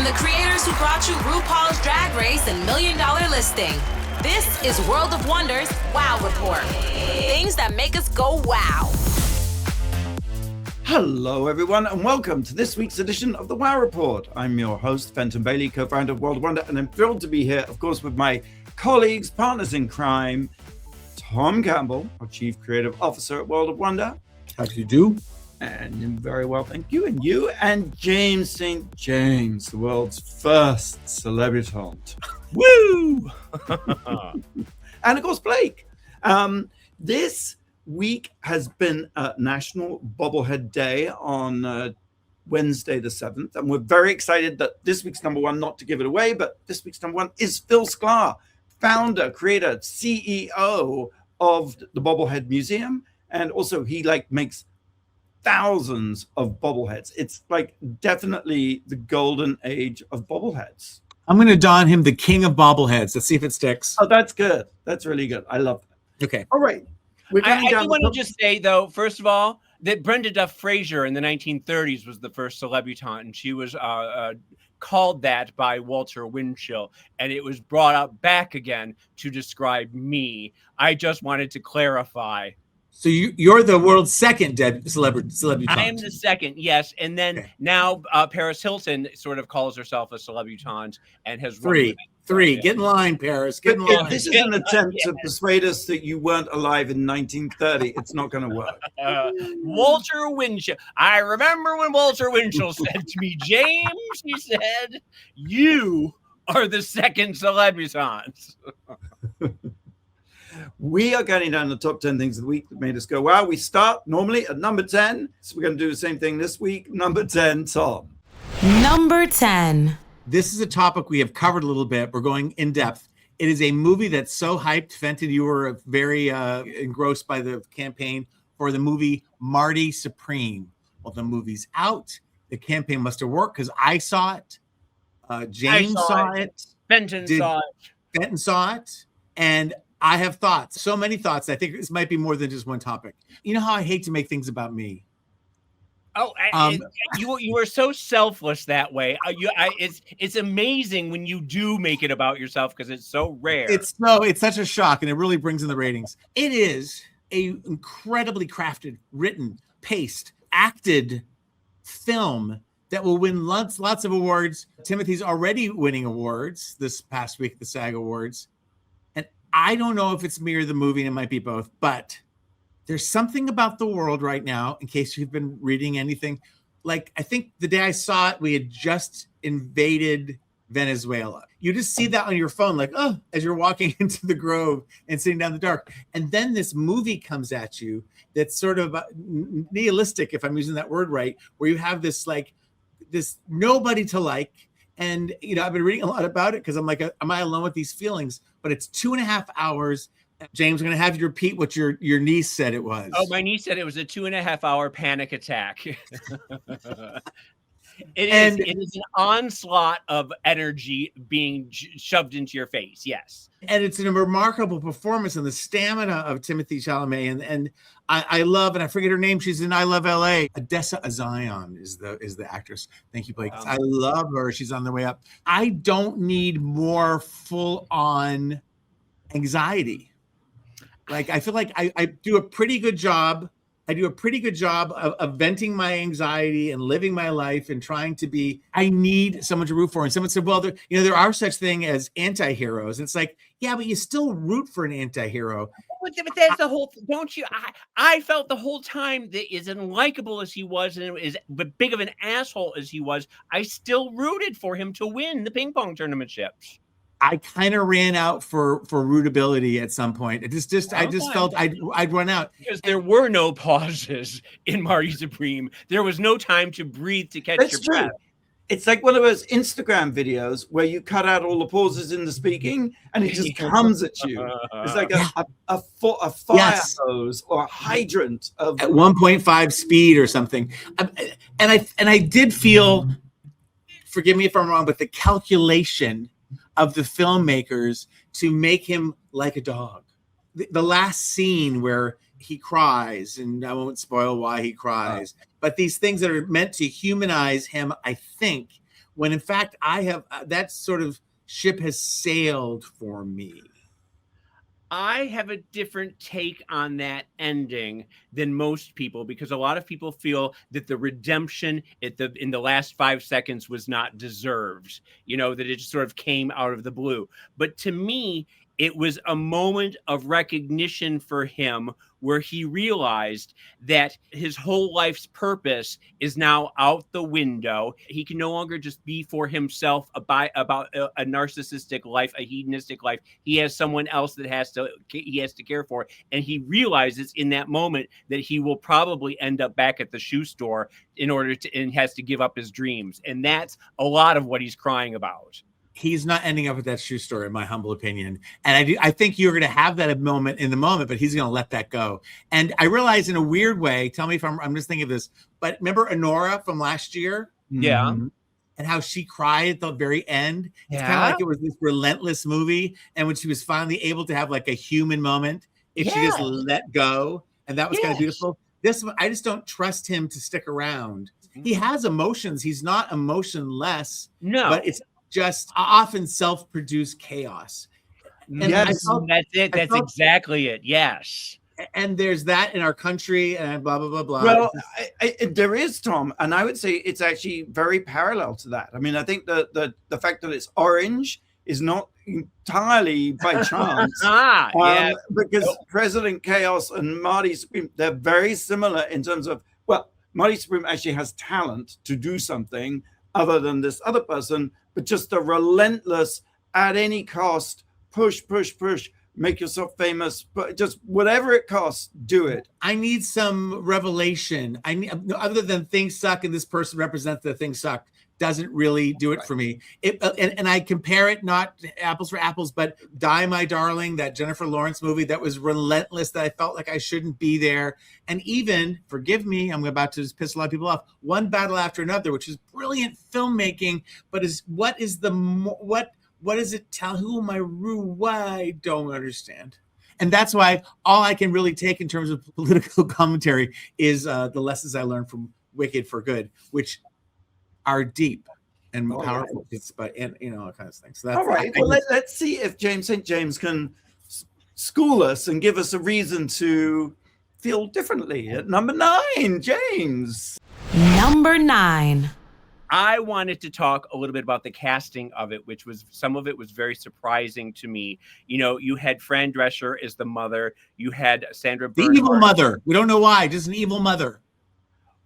From the creators who brought you RuPaul's Drag Race and $1 Million Listing, this is World of Wonder's Wow Report. Things that make us go wow. Hello, everyone, and welcome to this week's edition of the Wow Report. I'm your host, Fenton Bailey, co-founder of World of Wonder, and I'm thrilled to be here, of course, with my colleagues, partners in crime, Tom Campbell, our Chief Creative Officer at World of Wonder. How do you do? And very well, thank you. And you, and James St. James, the world's first celebritant. Woo! And of course, Blake. This week has been National Bobblehead Day on Wednesday the 7th. And we're very excited that this week's number one, not to give it away, but this week's number one is Phil Sklar, founder, creator, CEO of the Bobblehead Museum. And also he makes thousands of bobbleheads. It's definitely the golden age of bobbleheads. I'm going to don him the king of bobbleheads. Let's see if it sticks. Oh, that's good. That's really good. I love that. Okay. All right. I do want to just say, though, first of all, that Brenda Duff Frazier in the 1930s was the first celebutante, and she was called that by Walter Winchell, and it was brought up back again to describe me. I just wanted to clarify. So you're the world's second celebutante. I am the second, yes. And then now Paris Hilton sort of calls herself a celebutante and has three. Get in line, Paris. Get in line. This is an attempt to persuade us that you weren't alive in 1930. It's not going to work. Walter Winchell. I remember when Walter Winchell said to me, James, he said, you are the second celebutante. We are getting down the top 10 things of the week that made us go, wow. We start normally at number 10. So we're going to do the same thing this week. Number 10, Tom. Number 10. This is a topic we have covered a little bit. We're going in depth. It is a movie that's so hyped. Fenton, you were very engrossed by the campaign for the movie Marty Supreme. Well, the movie's out. The campaign must have worked because I saw it. James saw it. Fenton saw it. And I have thoughts, so many thoughts. I think this might be more than just one topic. You know how I hate to make things about me. Oh, you are so selfless that way. It's amazing when you do make it about yourself because it's so rare. It's such a shock, and it really brings in the ratings. It is a incredibly crafted, written, paced, acted film that will win lots of awards. Timothée's already winning awards this past week, the SAG Awards. I don't know if it's me or the movie, and it might be both, but there's something about the world right now, in case you've been reading anything. I think the day I saw it, we had just invaded Venezuela. You just see that on your phone, as you're walking into the Grove and sitting down in the dark. And then this movie comes at you that's sort of nihilistic, if I'm using that word right, where you have this nobody to like. And, I've been reading a lot about it because I'm am I alone with these feelings? But it's 2.5 hours. James, I'm going to have you repeat what your niece said it was. Oh, my niece said it was a 2.5 hour panic attack. It is an onslaught of energy being shoved into your face. Yes. And it's a remarkable performance and the stamina of Timothée Chalamet. And I love, and I forget her name. She's in I Love LA. Odessa Azion is the actress. Thank you, Blake. I love her. She's on the way up. I don't need more full on anxiety. I feel like I do a pretty good job. I do a pretty good job of venting my anxiety and living my life and trying to be. I need someone to root for. And someone said, well, there are such thing as anti-heroes. And it's yeah, but you still root for an anti-hero. But that's the whole thing, don't you? I felt the whole time that as unlikable as he was and as big of an asshole as he was, I still rooted for him to win the ping pong tournament ships. I kind of ran out for rootability at some point. I just felt I'd run out. Because there were no pauses in Marty Supreme. There was no time to breathe to catch your breath. It's like one of those Instagram videos where you cut out all the pauses in the speaking and it just comes at you. It's like a fire hose or a hydrant at 1.5 speed or something. And I did feel, forgive me if I'm wrong, but the calculation of the filmmakers to make him like a dog. The last scene where he cries, and I won't spoil why he cries, but these things that are meant to humanize him, I think, when in fact I have that sort of ship has sailed for me. I have a different take on that ending than most people, because a lot of people feel that the redemption in the last 5 seconds was not deserved, that it just sort of came out of the blue. But to me, it was a moment of recognition for him where he realized that his whole life's purpose is now out the window. He can no longer just be for himself about a narcissistic life, a hedonistic life. He has someone else that he has to care for. And he realizes in that moment that he will probably end up back at the shoe store and has to give up his dreams. And that's a lot of what he's crying about. He's not ending up at that shoe store, in my humble opinion. And I think you're going to have that moment in the moment, but he's going to let that go. And I realize in a weird way, tell me if I'm just thinking of this, but remember Honora from last year? Yeah. Mm-hmm. And how she cried at the very end. It's kind of like it was this relentless movie. And when she was finally able to have like a human moment, she just let go. And that was kind of beautiful. This one, I just don't trust him to stick around. He has emotions. He's not emotionless. No. But it's just often self-produced chaos. And that's it. That's exactly it. Yes. And there's that in our country and blah, blah, blah, blah. Well, there is, Tom. And I would say it's actually very parallel to that. I mean, I think the fact that it's orange is not entirely by chance. Because President Chaos and Marty Supreme, they're very similar in terms of, well, Marty Supreme actually has talent to do something other than this other person, but just a relentless, at any cost, push, make yourself famous, but just whatever it costs, do it. I need some revelation. I need, other than things suck and this person represents the things suck, doesn't really do it for me. And I compare it, not apples for apples, but Die, My Darling, that Jennifer Lawrence movie that was relentless, that I felt like I shouldn't be there. And even, forgive me, I'm about to piss a lot of people off, One Battle After Another, which is brilliant filmmaking, but what does it tell? Who am I rude? Why? I don't understand. And that's why all I can really take in terms of political commentary is the lessons I learned from Wicked for Good, which are deep and powerful. But all kinds of things. So that's all right. Well, let's see if James St. James can school us and give us a reason to feel differently. At number 9, James. Number 9. I wanted to talk a little bit about the casting of it, which was, some of it was very surprising to me. You had Fran Drescher as the mother. You had Sandra Bernhard. The evil mother. We don't know why. Just an evil mother.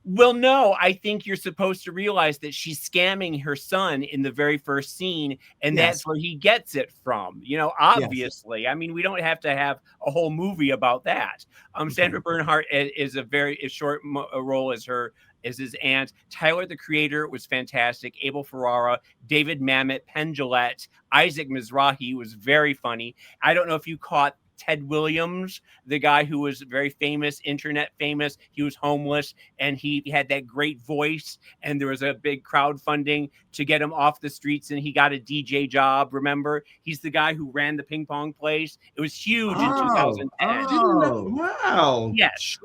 Well, no, I think you're supposed to realize that she's scamming her son in the very first scene, and that's where he gets it from. Obviously. Yes. I mean, we don't have to have a whole movie about that. Sandra Bernhard is a very short role as his aunt. Tyler, the Creator, was fantastic. Abel Ferrara, David Mamet, Penn Jillette, Isaac Mizrahi was very funny. I don't know if you caught Ted Williams, the guy who was very famous, internet famous. He was homeless and he had that great voice, and there was a big crowdfunding to get him off the streets, and he got a DJ job. Remember, he's the guy who ran the ping pong place. It was huge in 2010. Wow. Yes.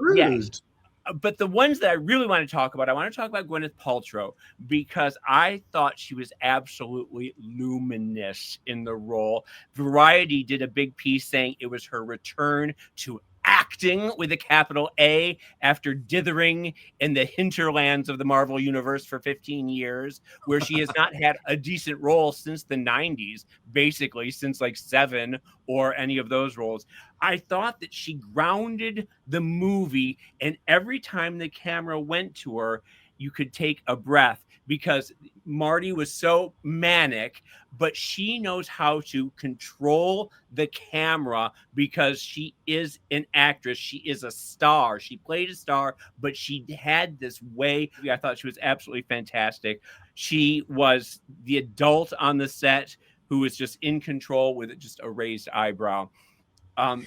But the ones that I really want to talk about, I want to talk about Gwyneth Paltrow, because I thought she was absolutely luminous in the role. Variety did a big piece saying it was her return to acting with a capital A after dithering in the hinterlands of the Marvel Universe for 15 years, where she has not had a decent role since the 90s, basically since like Seven or any of those roles. I thought that she grounded the movie, and every time the camera went to her, you could take a breath, because Marty was so manic, but she knows how to control the camera because she is an actress. She is a star. She played a star, but she had this way. I thought she was absolutely fantastic. She was the adult on the set who was just in control with just a raised eyebrow.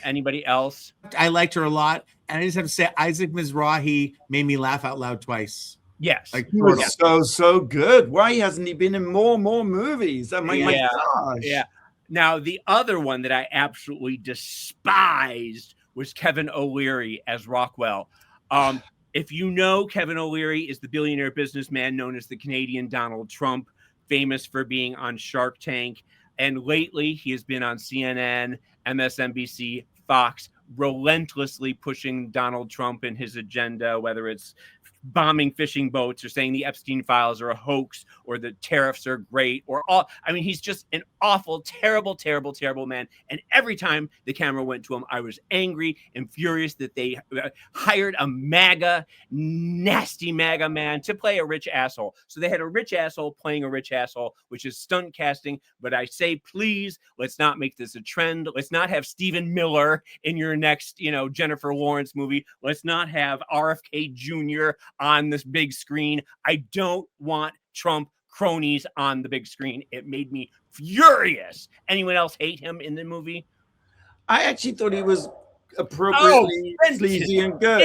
Anybody else? I liked her a lot. And I just have to say, Isaac Mizrahi made me laugh out loud twice. Yes. Like, he was so good. Why hasn't he been in more movies? I mean, my gosh. Yeah. Now, the other one that I absolutely despised was Kevin O'Leary as Rockwell. If you know, Kevin O'Leary is the billionaire businessman known as the Canadian Donald Trump, famous for being on Shark Tank. And lately, he has been on CNN, MSNBC, Fox, relentlessly pushing Donald Trump and his agenda, whether it's bombing fishing boats or saying the Epstein files are a hoax or the tariffs are great or all. I mean, he's just an awful, terrible, terrible, terrible man. And every time the camera went to him, I was angry and furious that they hired a nasty MAGA man to play a rich asshole. So they had a rich asshole playing a rich asshole, which is stunt casting. But I say, please, let's not make this a trend. Let's not have Stephen Miller in your next, Jennifer Lawrence movie. Let's not have RFK Jr. on this big screen. I don't want Trump cronies on the big screen. It made me furious. Anyone else hate him in the movie? I actually thought he was appropriately sleazy and good.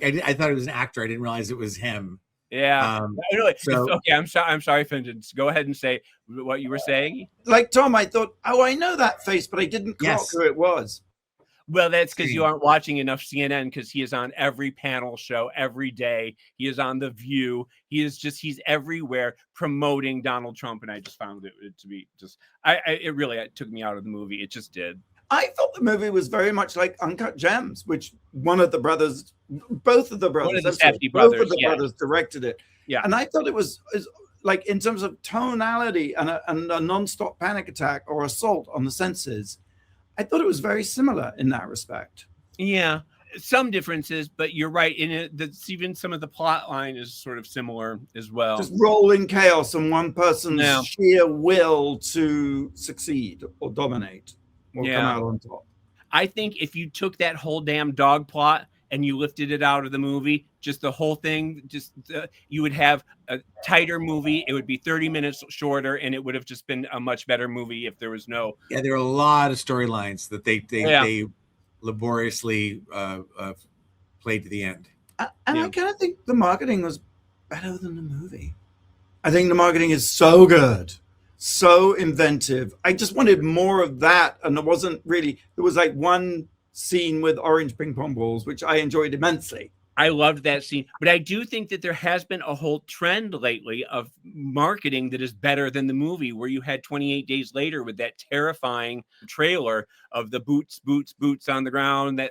I thought he was an actor. I didn't realize it was him. Yeah. Okay, I'm sorry, Finton. Go ahead and say what you were saying. Like Tom, I thought, I know that face, but I didn't clock who it was. Well, that's because you aren't watching enough CNN, because he is on every panel show every day. He is on The View. He's everywhere promoting Donald Trump. And I just found it to be it took me out of the movie. It just did. I thought the movie was very much like Uncut Gems, which both of the brothers directed it. Yeah. And I thought it was like, in terms of tonality and a non-stop panic attack or assault on the senses, I thought it was very similar in that respect. Yeah, some differences, but you're right. In it, even some of the plot line is sort of similar as well. Just rolling chaos and one person's sheer will to succeed or dominate or come out on top. I think if you took that whole damn dog plot and you lifted it out of the movie, just the whole thing, you would have a tighter movie. It would be 30 minutes shorter, and it would have just been a much better movie if there was no. Yeah, there are a lot of storylines that they laboriously played to the end. I kind of think the marketing was better than the movie. I think the marketing is so good, so inventive. I just wanted more of that, and there wasn't really. There was like one scene with orange ping pong balls, which I enjoyed immensely. I loved that scene, but I do think that there has been a whole trend lately of marketing that is better than the movie, where you had 28 Days Later with that terrifying trailer of the boots on the ground.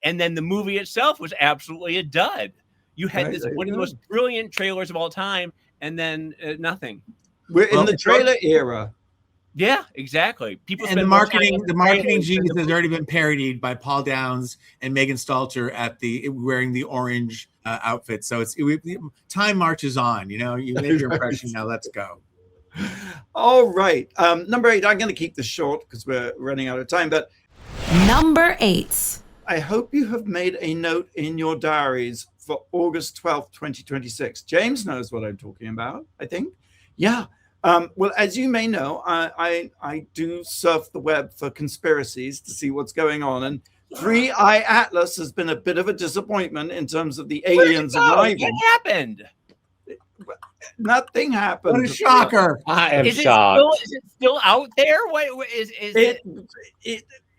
And then the movie itself was absolutely a dud. You had one of the most brilliant trailers of all time, and then nothing. We're in the trailer era. Yeah, exactly. People and the marketing genius has already been parodied by Paul Downs and Megan Stalter wearing the orange outfit. So time marches on. You made your impression. Now let's go. All right, number 8. I'm going to keep this short because we're running out of time. But number 8. I hope you have made a note in your diaries for August 12th, 2026. James knows what I'm talking about, I think. Yeah. Well, as you may know, I do surf the web for conspiracies to see what's going on. And 3i Atlas has been a bit of a disappointment in terms of the aliens arriving. What happened? Nothing happened. What a shocker. I am shocked. Is it still out there? What is it?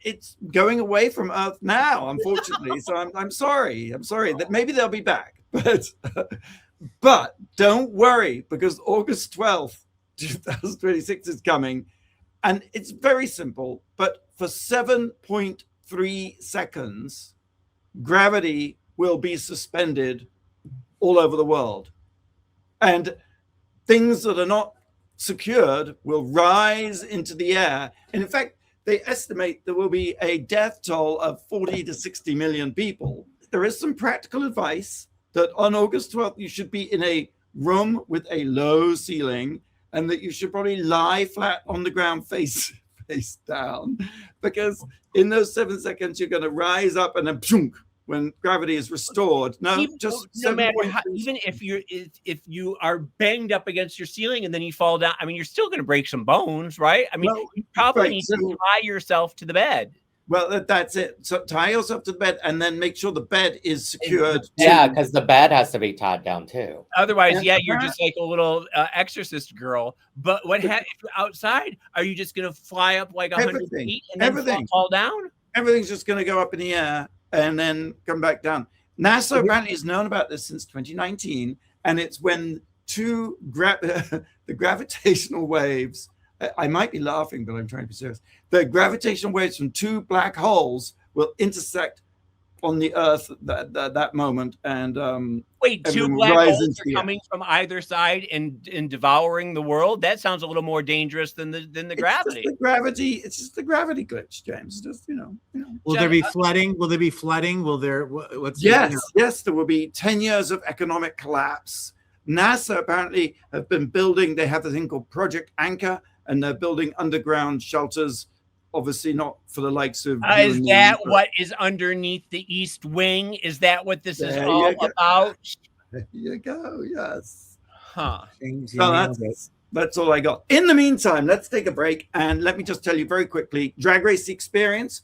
It's going away from Earth now, unfortunately. So I'm sorry. I'm sorry that maybe they'll be back. But don't worry, because August 12th, 2026 is coming, and it's very simple. But for 7.3 seconds, gravity will be suspended all over the world, and things that are not secured will rise into the air. And in fact, they estimate there will be a death toll of 40 to 60 million people. There is some practical advice that on August 12th, you should be in a room with a low ceiling, and that you should probably lie flat on the ground face down, because in those 7 seconds, you're going to rise up and then pshunk, when gravity is restored. Even if you are banged up against your ceiling and then you fall down, I mean, you're still going to break some bones, right? I mean, you probably need to tie yourself to the bed. Well, that's it. So tie yourself to the bed and then make sure the bed is secured. Yeah, because the bed has to be tied down too. Otherwise, you're just like a little exorcist girl. But if you're outside, are you just going to fly up like 100 feet and then fall down? Everything's just going to go up in the air and then come back down. NASA apparently has known about this since 2019, and it's when the gravitational waves. I might be laughing, but I'm trying to be serious. The gravitational waves from two black holes will intersect on the Earth that moment, and wait, two black holes are coming from either side and devouring the world. That sounds a little more dangerous than the gravity. It's just the gravity glitch, James. Just you know. Will there be flooding? Will there be flooding? Will there? Yes. There will be 10 years of economic collapse. NASA apparently have been building. They have a thing called Project Anchor, and they're building underground shelters. Obviously not for the likes of is that what is underneath the East Wing? Is that what this is all about? There you go. Yes. Huh. So that's all I got. In the meantime, let's take a break, and let me just tell you very quickly, Drag Race Experience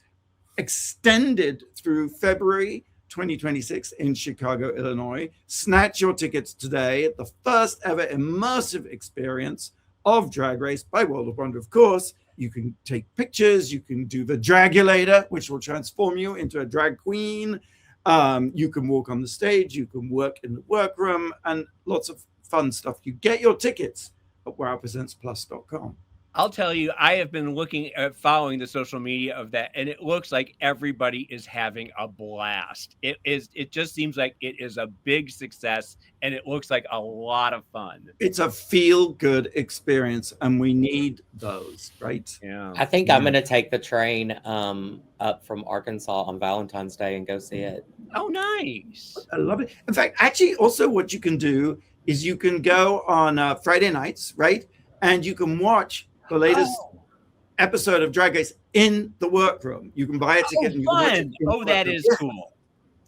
extended through February 2026 in Chicago, Illinois. Snatch your tickets today at the first ever immersive experience of Drag Race by World of Wonder, of course. You can take pictures. You can do the Dragulator, which will transform you into a drag queen. You can walk on the stage. You can work in the workroom, and lots of fun stuff. You get your tickets at wowpresentsplus.com. I'll tell you, I have been following the social media of that, and it looks like everybody is having a blast. It just seems like it is a big success, and it looks like a lot of fun. It's a feel-good experience, and we need those, right? Yeah. I think I'm going to take the train up from Arkansas on Valentine's Day and go see it. Oh, nice. I love it. In fact, actually, also what you can do is you can go on Friday nights, right? And you can watch the latest episode of Drag Race in the workroom. You can buy a ticket. And you can watch it in that is cool.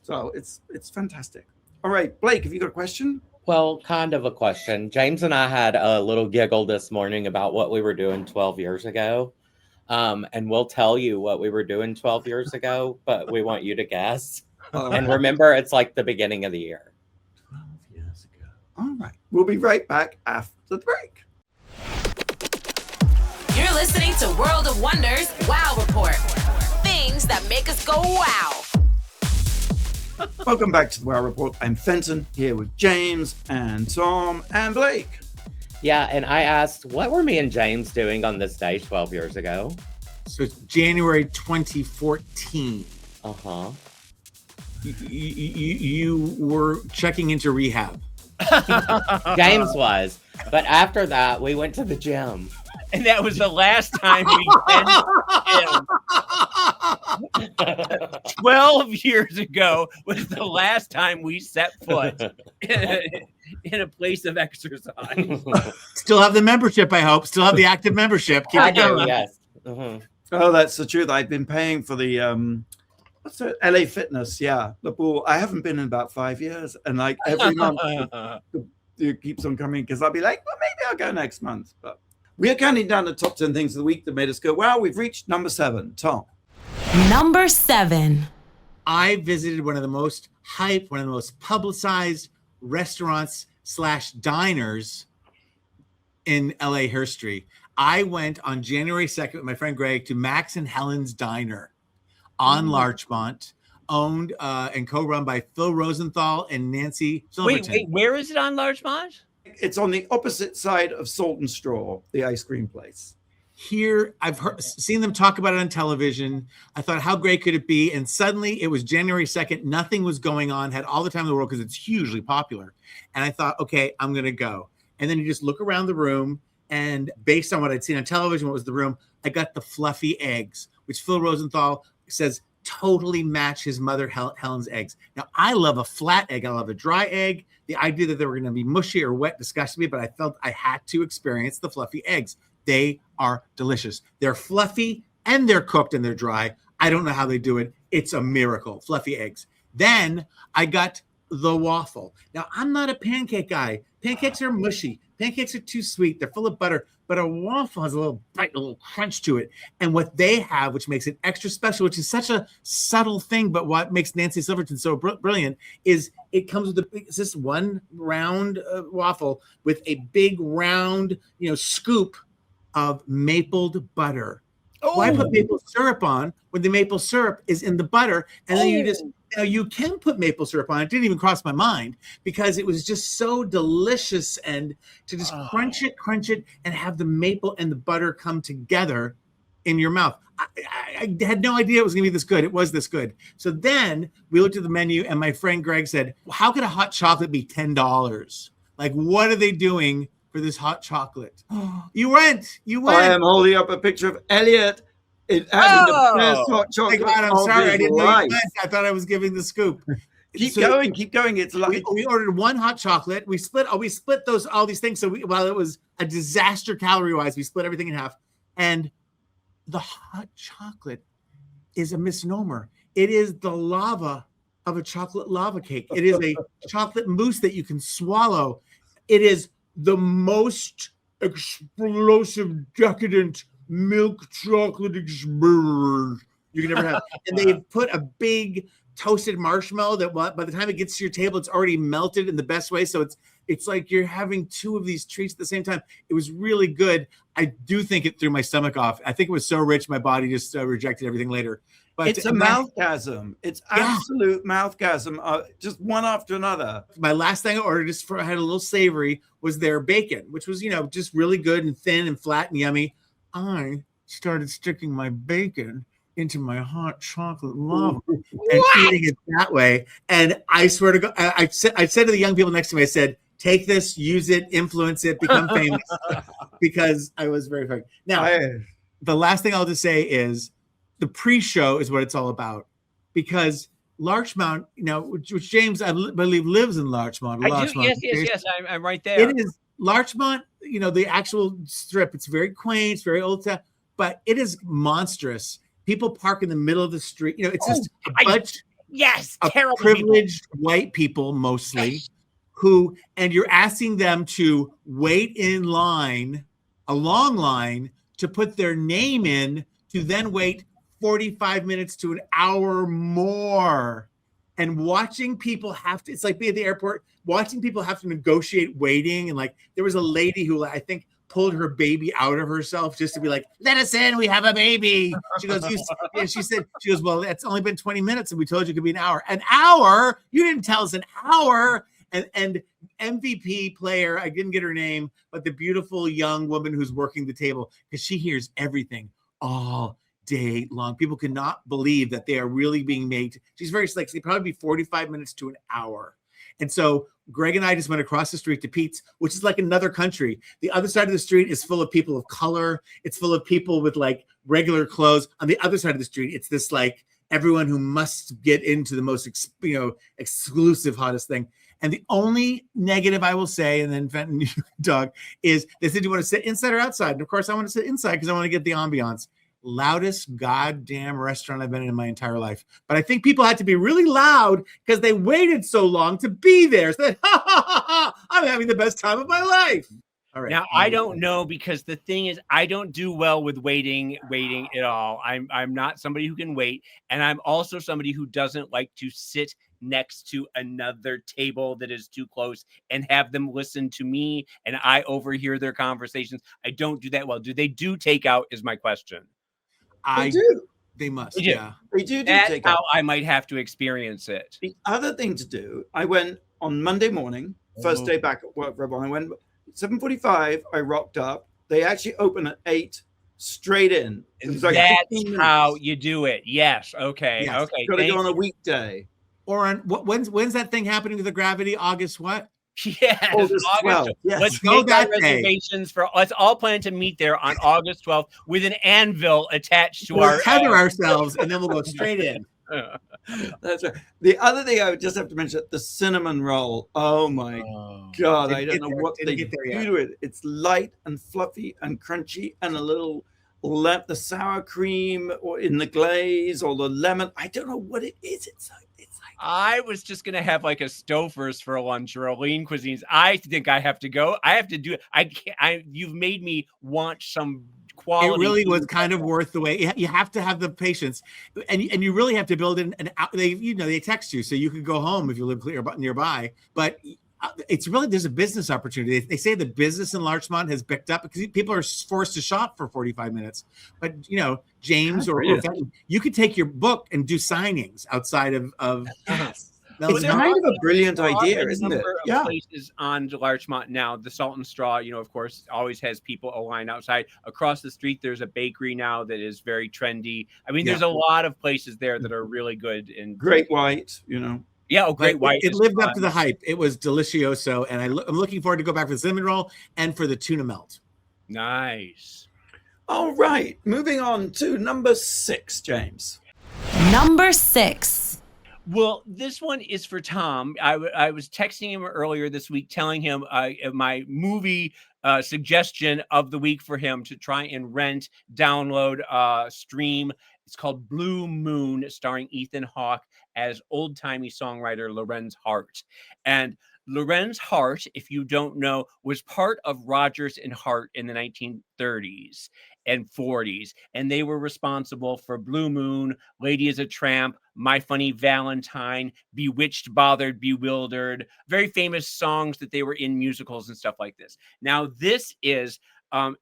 So it's fantastic. All right, Blake, have you got a question? Well, kind of a question. James and I had a little giggle this morning about what we were doing 12 years ago. And we'll tell you what we were doing 12 years ago, but we want you to guess. And remember, it's like the beginning of the year. 12 years ago. All right. We'll be right back after the break. You're listening to World of Wonders Wow Report. Things that make us go wow. Welcome back to the Wow Report. I'm Fenton, here with James and Tom and Blake. Yeah, and I asked, what were me and James doing on this day 12 years ago? So it's January 2014. Uh-huh. You were checking into rehab. James was. But after that, we went to the gym. And that was the last time we went to him. 12 years ago was the last time we set foot in a place of exercise. Still have the membership, I hope. Still have the active membership. Keep it going. Yes. Uh-huh. Oh, that's the truth. I've been paying for the what's it? LA Fitness, yeah, the pool. I haven't been in about 5 years, and like every month it keeps on coming because I'll be like, well, maybe I'll go next month. But we are counting down the top 10 things of the week that made us go, wow. We've reached number 7. Tom. Number 7. I visited one of the most hyped, one of the most publicized restaurants / diners in LA history. I went on January 2nd with my friend Greg to Max and Helen's Diner on Larchmont, owned and co-run by Phil Rosenthal and Nancy Silverton. Wait, where is it on Larchmont? It's on the opposite side of Salt and Straw, the ice cream place. Here, I've seen them talk about it on television. I thought, how great could it be? And suddenly it was January 2nd. Nothing was going on, had all the time in the world because it's hugely popular. And I thought, okay, I'm going to go. And then you just look around the room. And based on what I'd seen on television, what was the room, I got the fluffy eggs, which Phil Rosenthal says totally match his mother Helen's eggs. Now, I love a flat egg. I love a dry egg. The idea that they were going to be mushy or wet disgusted me, but I felt I had to experience the fluffy eggs. They are delicious. They're fluffy and they're cooked and they're dry. I don't know how they do it. It's a miracle. Fluffy eggs. Then I got the waffle. Now, I'm not a pancake guy. Pancakes are mushy. Pancakes are too sweet. They're full of butter. But a waffle has a little bite, a little crunch to it. And what they have, which makes it extra special, which is such a subtle thing, but what makes Nancy Silverton so brilliant is it comes with it's this one round waffle with a big round, scoop of mapled butter. Why put maple syrup on when the maple syrup is in the butter? And then you can put maple syrup on it. It didn't even cross my mind because it was just so delicious, and to just crunch it, and have the maple and the butter come together in your mouth. I had no idea it was going to be this good. It was this good. So then we looked at the menu, and my friend Greg said, how could a hot chocolate be $10? Like, what are they doing for this hot chocolate? You went. I am holding up a picture of Elliot having the best hot chocolate. God, I'm sorry. I didn't know you went. I thought I was giving the scoop. Keep going. It's like we ordered one hot chocolate. We split all these things. So while it was a disaster calorie-wise, we split everything in half. And the hot chocolate is a misnomer. It is the lava of a chocolate lava cake. It is a chocolate mousse that you can swallow. It is the most explosive, decadent milk chocolate experience you can ever have. And they've put a big toasted marshmallow that by the time it gets to your table, it's already melted in the best way. So it's like you're having two of these treats at the same time. It was really good. I do think it threw my stomach off. I think it was so rich, my body just rejected everything later. But it's a mouthgasm. It's absolute mouthgasm, just one after another. My last thing I ordered, I had a little savory, was their bacon, which was, just really good and thin and flat and yummy. I started sticking my bacon into my hot chocolate lava and eating it that way. And I swear to God, I said to the young people next to me, I said, take this, use it, influence it, become famous, because I was very funny. Now, the last thing I'll just say is the pre-show is what it's all about, because Larchmont, which James, I believe, lives in Larchmont. Yes. I'm right there. It is Larchmont, the actual strip. It's very quaint, it's very old town, but it is monstrous. People park in the middle of the street. It's just a bunch of privileged white people mostly and you're asking them to wait in line, a long line, to put their name in, to then wait 45 minutes to an hour more. And watching people it's like being at the airport, watching people have to negotiate waiting. And like, there was a lady who I think pulled her baby out of herself just to be like, let us in, we have a baby. She goes, well, it's only been 20 minutes and we told you it could be an hour. An hour? You didn't tell us an hour. And MVP player, I didn't get her name, but the beautiful young woman who's working the table, because she hears everything all day long. People cannot believe that they are really being made. She's very slick. They probably be 45 minutes to an hour. And so Greg and I just went across the street to Pete's, which is like another country. The other side of the street is full of people of color. It's full of people with like regular clothes. On the other side of the street, it's this like everyone who must get into the most exclusive, hottest thing. And the only negative I will say, and then Fenton, Doug, is they said, do you want to sit inside or outside? And of course, I want to sit inside because I want to get the ambiance. Loudest goddamn restaurant I've been in my entire life. But I think people had to be really loud because they waited so long to be there. So that, I'm having the best time of my life. All right. Now, I don't know, because the thing is, I don't do well with waiting at all. I'm not somebody who can wait. And I'm also somebody who doesn't like to sit next to another table that is too close and have them listen to me and I overhear their conversations. I don't do that well. Do they do takeout is my question. They do. They must. They do. Yeah. They do That's take how out. I might have to experience it. The other thing to do, I went on Monday morning, first day back at work. I went 7:45. I rocked up. They actually open at 8, straight in. Like that's how you do it. Yes. Okay. Yes. Okay. Got to go on a weekday. Or on when's that thing happening with the gravity? August what? Yes, August 12th. Yes. Let's Go make our that day. reservations for. Let's all plan to meet there on August 12th with an anvil attached to We'll tether ourselves, and then we'll go straight in. That's right. The other thing I would just have to mention, the cinnamon roll. Oh my God. I don't know what they do to it. It's light and fluffy and crunchy and a little the sour cream or in the glaze or the lemon. I don't know what it is. It's like I was just gonna have like a Stouffer's for lunch or a lean cuisines. I think I have to go. I have to do it. I can't. You've made me want some quality. It really was kind of worth the wait. You have to have the patience, and you really have to build in an. They text you so you could go home if you live nearby. But it's really, there's a business opportunity. They say the business in Larchmont has picked up because people are forced to shop for 45 minutes. But, James or you could take your book and do signings outside of Yes. It's kind of a brilliant idea, isn't it? Yeah. Places on Larchmont now. The Salt and Straw, of course, always has people aligned outside. Across the street, there's a bakery now that is very trendy. I mean, there's a lot of places there that are really good. And Great White, Yeah, Great White. It lived up to the hype. It was delicioso, and I'm looking forward to go back for the cinnamon roll and for the tuna melt. Nice. All right, moving on to number 6, James. Number 6. Well, this one is for Tom. I was texting him earlier this week, telling him my movie suggestion of the week for him to try and rent, download, stream. It's called Blue Moon, starring Ethan Hawke as old-timey songwriter Lorenz Hart. And Lorenz Hart, if you don't know, was part of Rodgers and Hart in the 1930s and 40s. And they were responsible for Blue Moon, Lady is a Tramp, My Funny Valentine, Bewitched, Bothered, Bewildered. Very famous songs that they were in musicals and stuff like this. Now, this is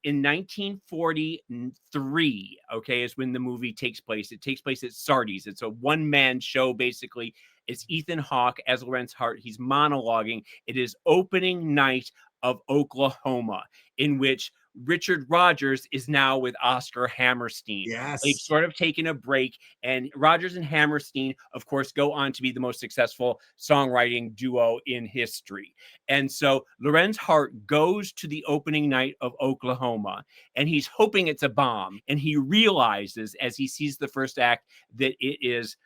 in 1943, is when the movie takes place. It takes place at Sardi's. It's a one-man show, basically. It's Ethan Hawke as Lorenz Hart. He's monologuing. It is opening night of Oklahoma, in which Richard Rodgers is now with Oscar Hammerstein. Yes. They've sort of taken a break, and Rodgers and Hammerstein, of course, go on to be the most successful songwriting duo in history. And so Lorenz Hart goes to the opening night of Oklahoma, and he's hoping it's a bomb. And he realizes, as he sees the first act, that it is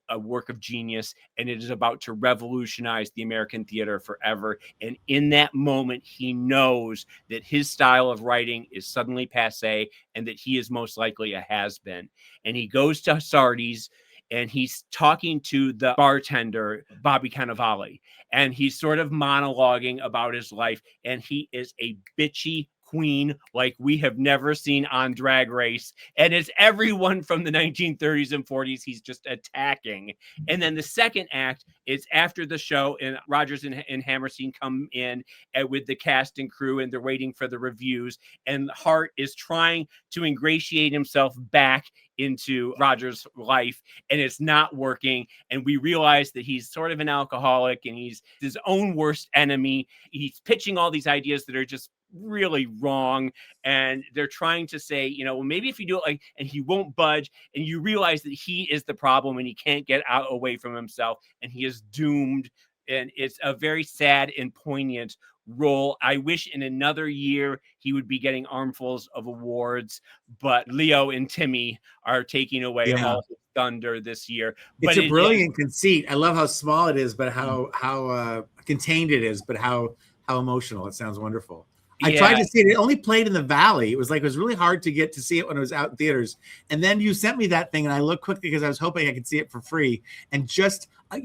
a work of genius, and it is about to revolutionize the American theater forever. And in that moment, he knows that his style of writing is suddenly passé, and that he is most likely a has-been. And he goes to Sardi's, and he's talking to the bartender, Bobby Cannavale, and he's sort of monologuing about his life, and he is a bitchy queen like we have never seen on Drag Race, and it's everyone from the 1930s and 40s he's just attacking. And then the second act is after the show, and Rodgers and Hammerstein come in with the cast and crew, and they're waiting for the reviews, and Hart is trying to ingratiate himself back into Rodgers' life, and it's not working. And we realize that he's sort of an alcoholic, and he's his own worst enemy. He's pitching all these ideas that are just really wrong, and they're trying to say, well, maybe if you do it and he won't budge, and you realize that he is the problem, and he can't get out away from himself, and he is doomed. And it's a very sad and poignant role. I wish in another year he would be getting armfuls of awards, but Leo and Timmy are taking away all his thunder this year. It's a brilliant conceit. I love how small it is, but how contained it is, but how emotional. It sounds wonderful. I tried to see it. It only played in the Valley. It was really hard to get to see it when it was out in theaters. And then you sent me that thing, and I looked quickly because I was hoping I could see it for free. And just, I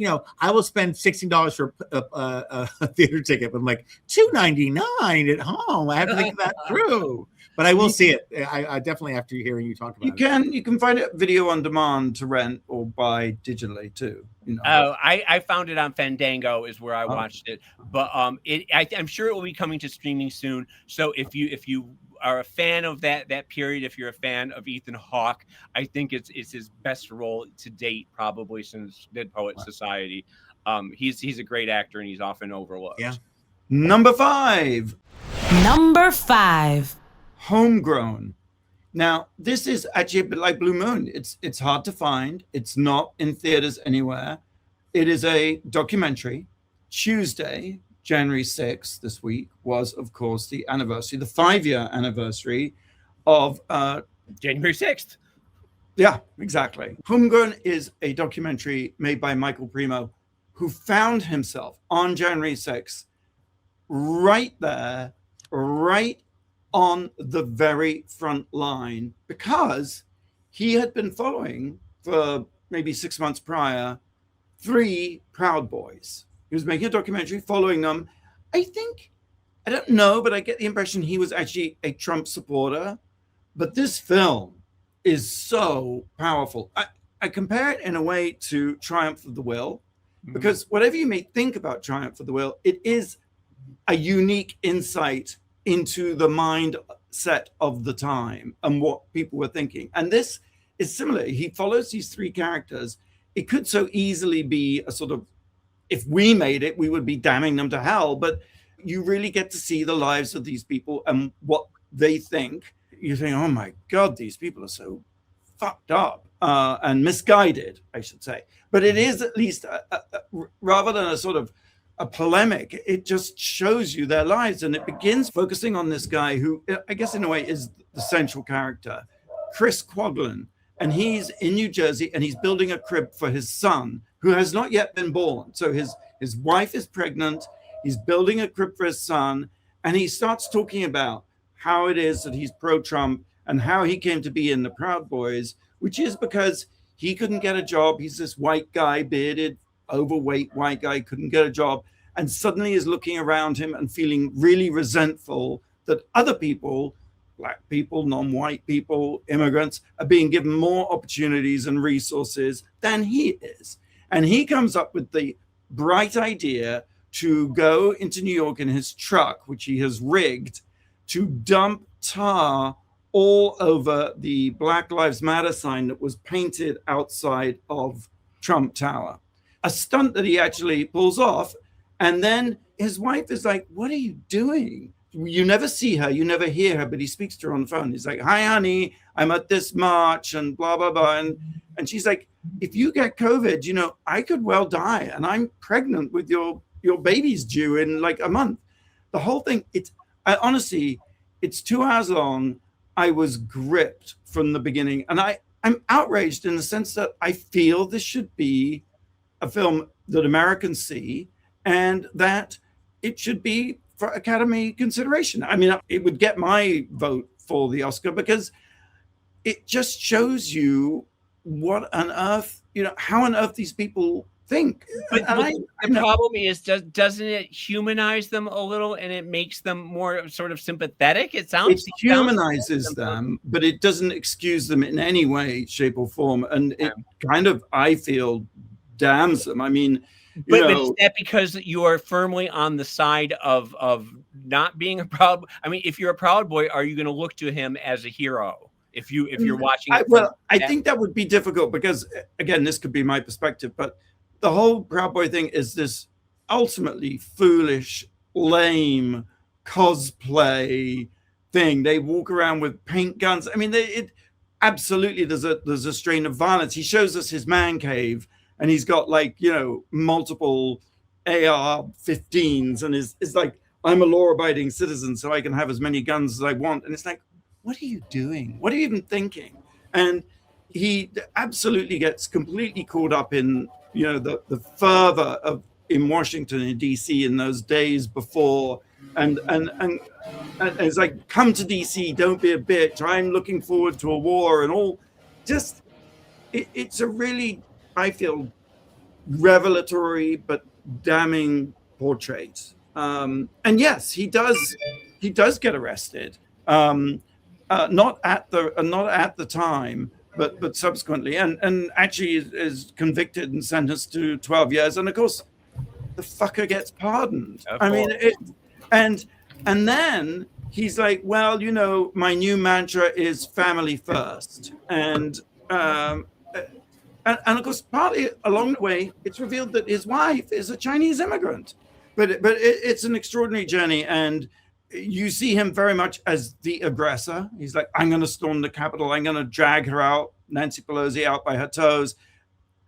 will spend $16 for a theater ticket, but I'm like $2.99 at home. I have to think that through. But I will see it. I definitely, after hearing you talk about it. You can find it video on demand to rent or buy digitally too. I found it on Fandango is where I watched it, but I'm sure it will be coming to streaming soon. So if you are a fan of that period, if you're a fan of Ethan Hawke, I think it's his best role to date, probably since Dead Poets Society. He's a great actor, and he's often overlooked. Yeah. Number 5. Homegrown. Now, this is actually a bit like Blue Moon. It's hard to find. It's not in theaters anywhere. It is a documentary. Tuesday, January 6th, this week, was, of course, the 5-year anniversary of January 6th. Yeah, exactly. Homegrown is a documentary made by Michael Primo, who found himself on January 6th right there, right on the very front line, because he had been following for maybe 6 months prior 3 Proud Boys. He was making a documentary following them. I don't know, but I get the impression he was actually a Trump supporter. But this film is so powerful. I compare it in a way to Triumph of the Will, because whatever you may think about Triumph of the Will, it is a unique insight into the mindset of the time and what people were thinking. And this is similar. He follows these three characters. It could so easily be a sort of, if we made it, we would be damning them to hell. But you really get to see the lives of these people and what they think. You think, oh my God, these people are so fucked up and misguided, I should say. But it is at least, rather than a sort of a polemic, it just shows you their lives. And it begins focusing on this guy who, I guess in a way, is the central character, Chris Quaglin. And he's in New Jersey and he's building a crib for his son who has not yet been born. So his wife is pregnant. He's building a crib for his son. And he starts talking about how it is that he's pro-Trump and how he came to be in the Proud Boys, which is because he couldn't get a job. He's this white guy, bearded, overweight white guy, couldn't get a job, and suddenly is looking around him and feeling really resentful that other people, Black people, non-white people, immigrants, are being given more opportunities and resources than he is. And he comes up with the bright idea to go into New York in his truck, which he has rigged, to dump tar all over the Black Lives Matter sign that was painted outside of Trump Tower. A stunt that he actually pulls off. And then his wife is like, what are you doing? You never see her, you never hear her, but he speaks to her on the phone. He's like, hi, honey, I'm at this march and blah, blah, blah. And she's like, if you get COVID, you know, I could well die. And I'm pregnant with your baby's due in like a month. The whole thing, honestly, it's 2 hours long. I was gripped from the beginning. And I'm outraged in the sense that I feel this should be a film that Americans see and that it should be for Academy consideration. I mean, it would get my vote for the Oscar because it just shows you what on earth, you know, how on earth these people think. But the problem is, doesn't it humanize them a little and it makes them more sort of sympathetic? It humanizes them, but it doesn't excuse them in any way, shape, or form. And it kind of, I feel, damns them. I mean, but is that because you are firmly on the side of not being a proud? I mean, if you're a Proud Boy, are you going to look to him as a hero? If you're watching, I think that would be difficult because, again, this could be my perspective, but the whole Proud Boy thing is this ultimately foolish, lame cosplay thing. They walk around with paint guns. I mean, absolutely there's a strain of violence. He shows us his man cave, and he's got like, you know, multiple AR-15s, and is like, I'm a law-abiding citizen, so I can have as many guns as I want. And it's like, what are you doing? What are you even thinking? And he absolutely gets completely caught up in, you know, the fervor of in Washington and DC in those days before, and it's like, come to DC, don't be a bitch. I'm looking forward to a war and all. Just it's a really, I feel, revelatory but damning portrait. And yes, he does get arrested. Not at the time, but subsequently, and actually is convicted and sentenced to 12 years. And of course, the fucker gets pardoned. I mean, and then he's like, well, you know, my new mantra is family first. And of course, partly along the way, it's revealed that his wife is a Chinese immigrant. But it's an extraordinary journey, and you see him very much as the aggressor. He's like, I'm going to storm the Capitol. I'm going to drag her out, Nancy Pelosi, out by her toes.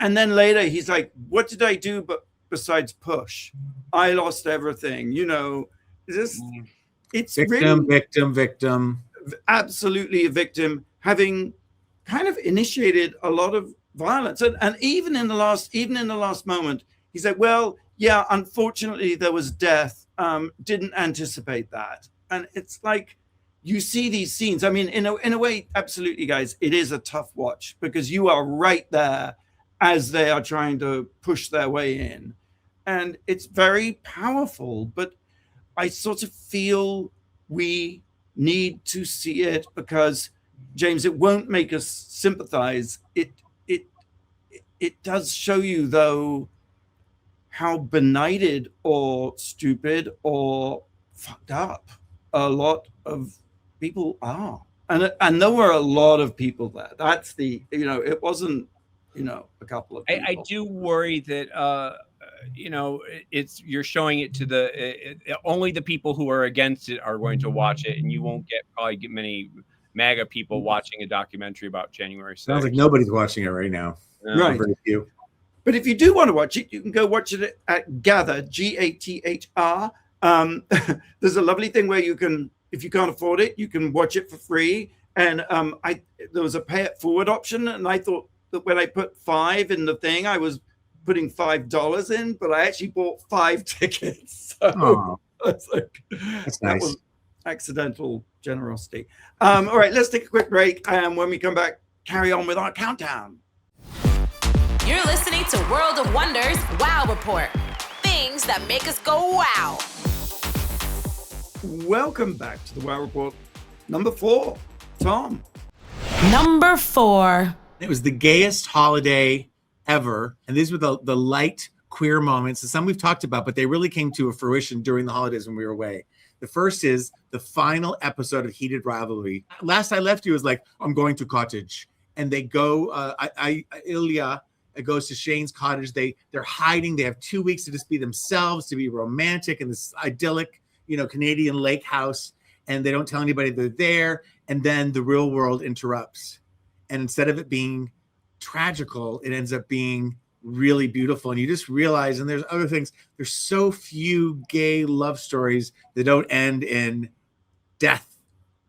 And then later, he's like, what did I do besides push? I lost everything. You know, it's victim. Absolutely a victim, having kind of initiated a lot of violence. And even in the last moment, he said, well, yeah, unfortunately, there was death. Didn't anticipate that. And it's like, you see these scenes. I mean, in a way, absolutely, guys, it is a tough watch because you are right there as they are trying to push their way in. And it's very powerful, but I sort of feel we need to see it because, James, it won't make us sympathize. It does show you, though, how benighted or stupid or fucked up a lot of people are. And there were a lot of people there. That's the, it wasn't, a couple of people. I do worry that, you're showing it to only the people who are against it are going to watch it, and you won't probably get many MAGA people watching a documentary about January 6th. Sounds like nobody's watching it right now. Right. Very few. But if you do want to watch it, you can go watch it at Gather, GATHR. There's a lovely thing where you can, if you can't afford it, you can watch it for free. And there was a pay it forward option, and I thought that when I put $5 in the thing, I was putting $5 in, but I actually bought 5 tickets. So that's nice. That was accidental generosity. All right, let's take a quick break, and when we come back, carry on with our countdown. You're listening to World of Wonders Wow Report. Things that make us go wow. Welcome back to the Wow Report. Number 4, Tom. Number 4. It was the gayest holiday ever. And these were the light queer moments. And some we've talked about, but they really came to a fruition during the holidays when we were away. The first is the final episode of Heated Rivalry. Last I left you was like, I'm going to cottage. And they go, Ilya, it goes to Shane's cottage. They're hiding. They have 2 weeks to just be themselves, to be romantic in this idyllic, Canadian lake house. And they don't tell anybody they're there. And then the real world interrupts. And instead of it being tragical, it ends up being really beautiful. And you just realize, and there's other things, there's so few gay love stories that don't end in death,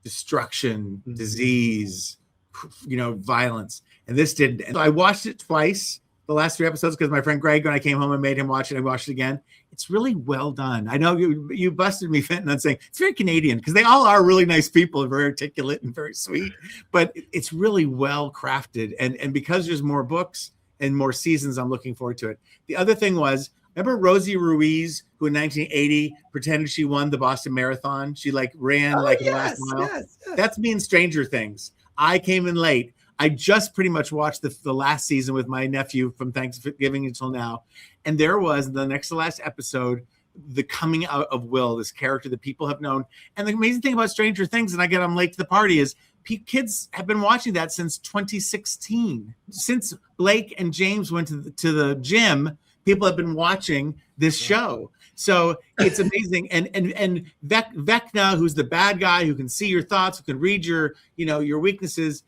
destruction, disease, violence. And this didn't. And so I watched it twice, the last 3 episodes, because my friend Greg, when I came home and made him watch it, I watched it again. It's really well done. I know you busted me, Fenton, on saying it's very Canadian, because they all are really nice people and very articulate and very sweet, but it's really well crafted. And because there's more books and more seasons, I'm looking forward to it. The other thing was, remember Rosie Ruiz, who in 1980 pretended she won the Boston Marathon? She ran the last mile. Yes. That's me in Stranger Things. I came in late. I just pretty much watched the last season with my nephew from Thanksgiving until now. And there was the next to last episode, the coming out of Will, this character that people have known. And the amazing thing about Stranger Things, and I'm late to the party, is kids have been watching that since 2016. Since Blake and James went to the gym, people have been watching this show. So it's amazing. And Vecna, who's the bad guy, who can see your thoughts, who can read your weaknesses,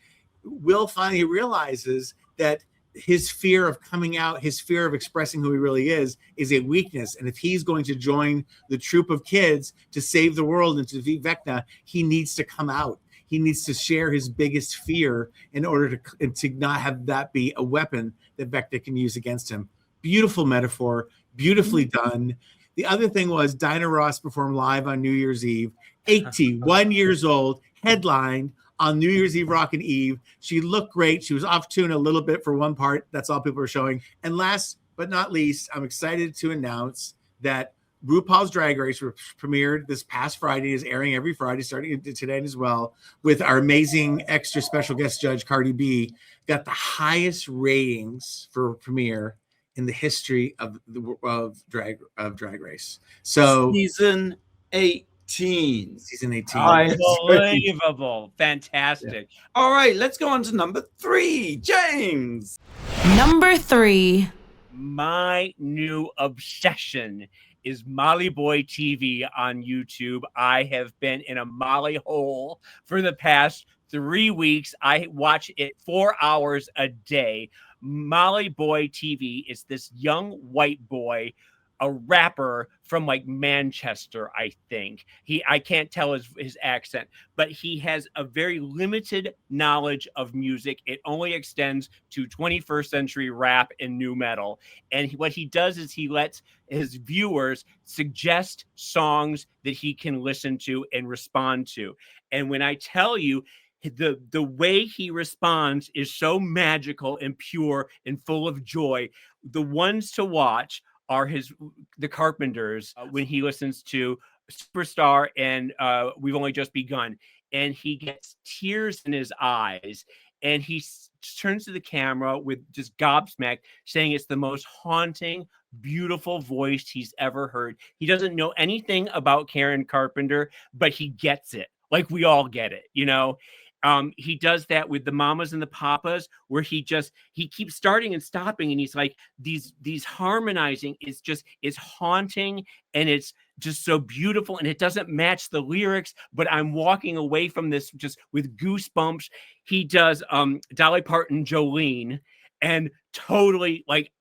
Will finally realizes that his fear of coming out, his fear of expressing who he really is a weakness. And if he's going to join the troop of kids to save the world and to defeat Vecna, he needs to come out. He needs to share his biggest fear in order to not have that be a weapon that Vecna can use against him. Beautiful metaphor, beautifully done. The other thing was Dinah Ross performed live on New Year's Eve, 81 years old, headlined on New Year's Eve Rockin' Eve. She looked great. She was off tune a little bit for one part. That's all people were showing. And last but not least, I'm excited to announce that RuPaul's Drag Race premiered this past Friday, is airing every Friday, starting today as well, with our amazing extra special guest judge, Cardi B. Got the highest ratings for a premiere in the history of Drag Race. So Season 18. Unbelievable. Fantastic. Yeah. All right, let's go on to number 3. James. Number 3. My new obsession is MollyBoyTV on YouTube. I have been in a Molly hole for the past 3 weeks. I watch it 4 hours a day. MollyBoyTV is this young white boy, a rapper from Manchester, I think. I can't tell his accent, but he has a very limited knowledge of music. It only extends to 21st century rap and nu metal. And what he does is he lets his viewers suggest songs that he can listen to and respond to. And when I tell you, the way he responds is so magical and pure and full of joy. The ones to watch are the Carpenters when he listens to Superstar and We've Only Just Begun, and he gets tears in his eyes, and he turns to the camera with just gobsmacked, saying it's the most haunting, beautiful voice he's ever heard. He doesn't know anything about Karen Carpenter, but he gets it. Like we all get it, you know? He does that with the Mamas and the Papas, where he keeps starting and stopping, and he's like, these harmonizing is haunting, and it's just so beautiful, and it doesn't match the lyrics, but I'm walking away from this just with goosebumps. He does Dolly Parton, Jolene, and totally like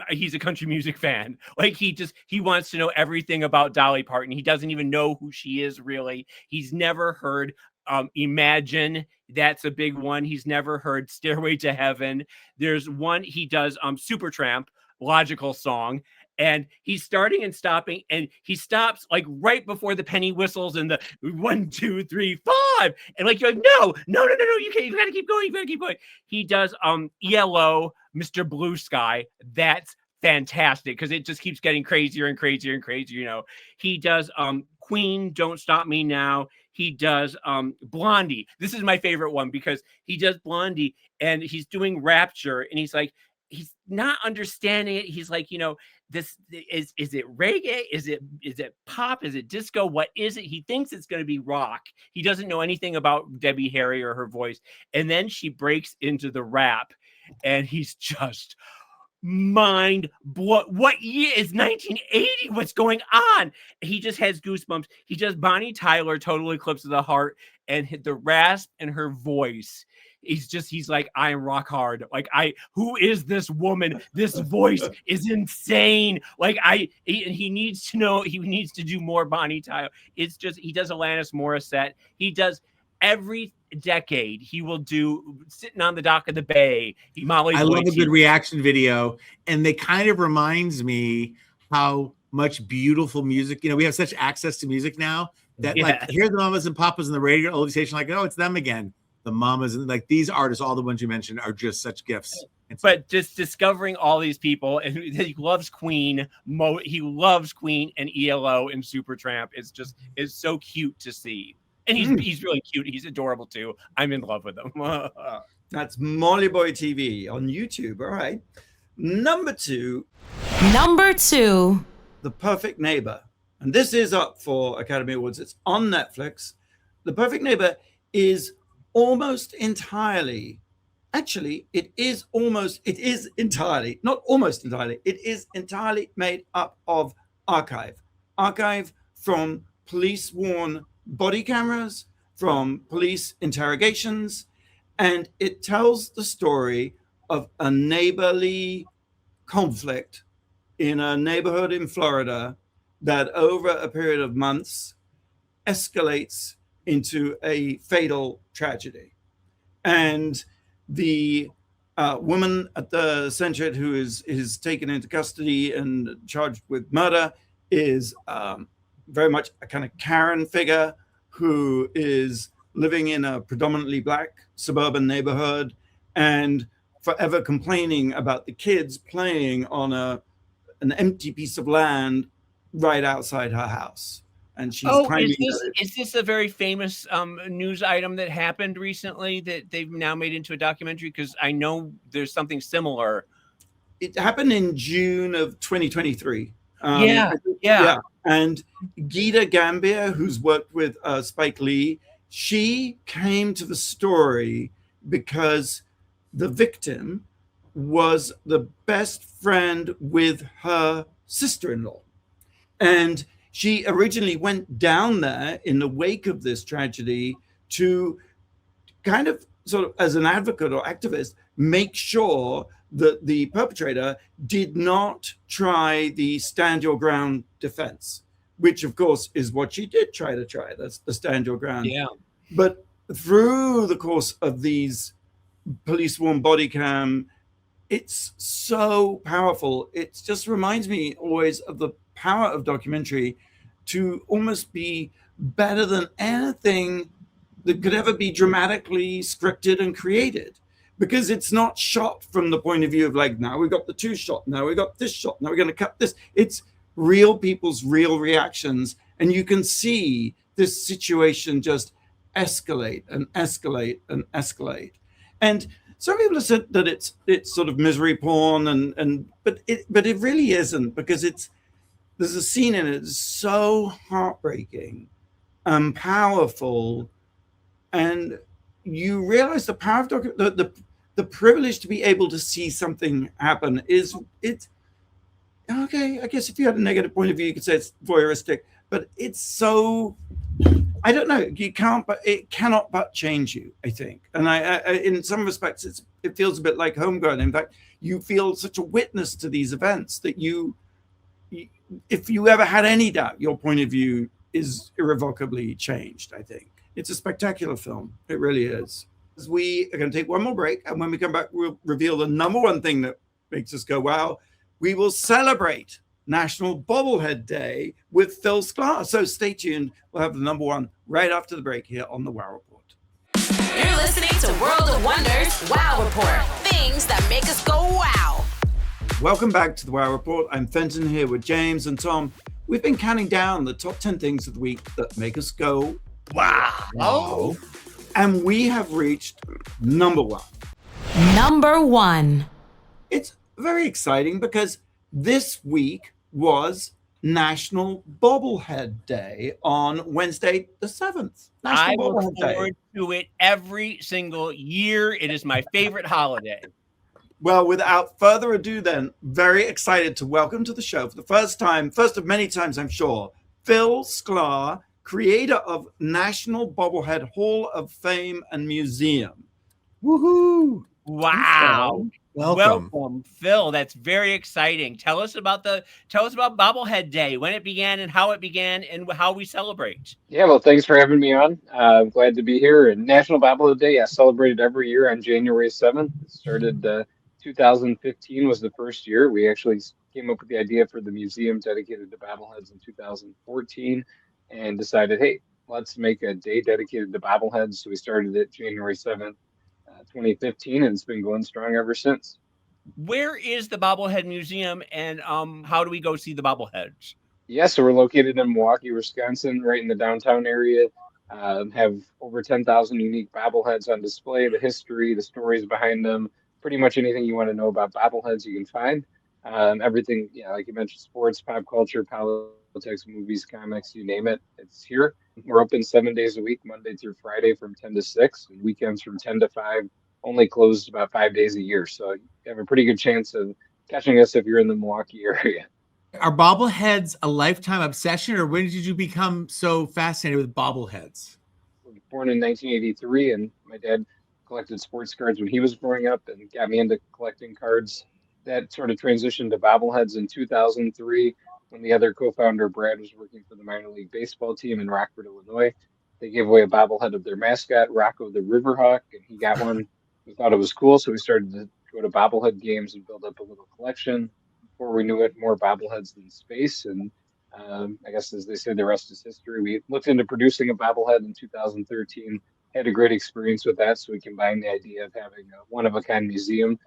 he's a country music fan. Like he wants to know everything about Dolly Parton. He doesn't even know who she is really. He's never heard Imagine. That's a big one. He's never heard Stairway to Heaven. There's one he does Supertramp, Logical Song, and he's starting and stopping, and he stops like right before the penny whistles and the 1, 2, 3, 5, and like you're like no, you can't. You gotta keep going. You gotta keep going. He does ELO, Mr. Blue Sky. That's fantastic because it just keeps getting crazier and crazier and crazier. You know, he does Queen, Don't Stop Me Now. He does Blondie. This is my favorite one because he does Blondie and he's doing Rapture, and he's like, he's not understanding it. He's like, you know, this is it reggae? Is it pop? Is it disco? What is it? He thinks it's going to be rock. He doesn't know anything about Debbie Harry or her voice. And then she breaks into the rap, and he's just mind blow. What year is 1980? What's going on? He just has goosebumps. He does Bonnie Tyler, Total Eclipse of the Heart, and hit the rasp in her voice. He's like, I am rock hard. Like, who is this woman? This voice is insane. Like, he needs to know, he needs to do more Bonnie Tyler. It's just, he does Alanis Morissette. He does every decade. He will do Sitting on the Dock of the Bay. I love a good reaction video, and they kind of reminds me how much beautiful music, you know, we have such access to music now that like here's the Mamas and Papas in the radio oldie station, like, oh, it's them again. The Mamas, and like these artists, all the ones you mentioned are just such gifts. But just discovering all these people, and he loves Queen, he loves Queen and ELO and Supertramp. Is so cute to see. And he's really cute. He's adorable too. I'm in love with him. That's MollyBoyTV on YouTube. All right. Number two, The Perfect Neighbor. And this is up for Academy Awards. It's on Netflix. The Perfect Neighbor is almost entirely, actually, it is entirely, not almost entirely, it is entirely made up of archive from police-worn body cameras, from police interrogations, and it tells the story of a neighborly conflict in a neighborhood in Florida that over a period of months escalates into a fatal tragedy. And the woman at the center who is taken into custody and charged with murder is very much a kind of Karen figure who is living in a predominantly Black suburban neighborhood and forever complaining about the kids playing on an empty piece of land right outside her house. And she's is this a very famous news item that happened recently that they've now made into a documentary? Because I know there's something similar. It happened in June of 2023. Yeah. And Gita Gambia, who's worked with Spike Lee, she came to the story because the victim was the best friend with her sister-in-law. And she originally went down there in the wake of this tragedy to kind of sort of as an advocate or activist, make sure that the perpetrator did not try the stand your ground defense, which of course is what she did try. That's the stand your ground. Yeah. But through the course of these police-worn body cam, it's so powerful. It just reminds me always of the power of documentary to almost be better than anything that could ever be dramatically scripted and created, because it's not shot from the point of view of like, now we got the two shot, now we got this shot, now we're going to cut this. It's real people's real reactions, and you can see this situation just escalate and escalate and escalate. And some people have said that it's sort of misery porn, but it really isn't, because there's a scene in it that's so heartbreaking and powerful, and you realize the power of the privilege to be able to see something happen it's okay. I guess if you had a negative point of view, you could say it's voyeuristic, but it's so, I don't know, it cannot but change you, I think. And I in some respects, it feels a bit like Homegrown. In fact, you feel such a witness to these events that if you ever had any doubt, your point of view is irrevocably changed, I think. It's a spectacular film. It really is. We are going to take one more break, and when we come back, we'll reveal the number one thing that makes us go, wow. We will celebrate National Bobblehead Day with Phil Sklar. So stay tuned. We'll have the number one right after the break here on the Wow Report. You're listening to World of Wonders Wow Report. Things that make us go wow. Welcome back to the Wow Report. I'm Fenton here with James and Tom. We've been counting down the top 10 things of the week that make us go wow. And we have reached number one. Number one. It's very exciting because this week was National Bobblehead Day on Wednesday the 7th. I look forward to it every single year. It is my favorite holiday. Well, without further ado then, very excited to welcome to the show for the first of many times, I'm sure, Phil Sklar, creator of National Bobblehead Hall of Fame and Museum. Woohoo! Wow. Welcome, Phil. That's very exciting. Tell us about Bobblehead Day, when it began and how how we celebrate. Yeah, well, thanks for having me on. I'm glad to be here. And National Bobblehead Day, celebrated every year on January 7th. It started 2015 was the first year. We actually came up with the idea for the museum dedicated to bobbleheads in 2014 and decided, hey, let's make a day dedicated to bobbleheads. So we started it January 7th. 2015, and it's been going strong ever since. Where is the Bobblehead Museum, and how do we go see the bobbleheads? Yeah, so we're located in Milwaukee, Wisconsin, right in the downtown area. Have over 10,000 unique bobbleheads on display. The history, the stories behind them, pretty much anything you want to know about bobbleheads you can find. Everything, like you mentioned, sports, pop culture, politics, movies, comics, you name it, it's here. We're open 7 days a week, Monday through Friday from 10 to 6, and weekends from 10 to 5, only closed about 5 days a year. So you have a pretty good chance of catching us if you're in the Milwaukee area. Are bobbleheads a lifetime obsession, or when did you become so fascinated with bobbleheads? I was born in 1983, and my dad collected sports cards when he was growing up and got me into collecting cards. That sort of transitioned to bobbleheads in 2003. When the other co-founder, Brad, was working for the minor league baseball team in Rockford, Illinois. They gave away a bobblehead of their mascot, Rocco the Riverhawk, and he got one. We thought it was cool, so we started to go to bobblehead games and build up a little collection. Before we knew it, more bobbleheads than space, and I guess, as they say, the rest is history. We looked into producing a bobblehead in 2013, had a great experience with that, so we combined the idea of having a one-of-a-kind museum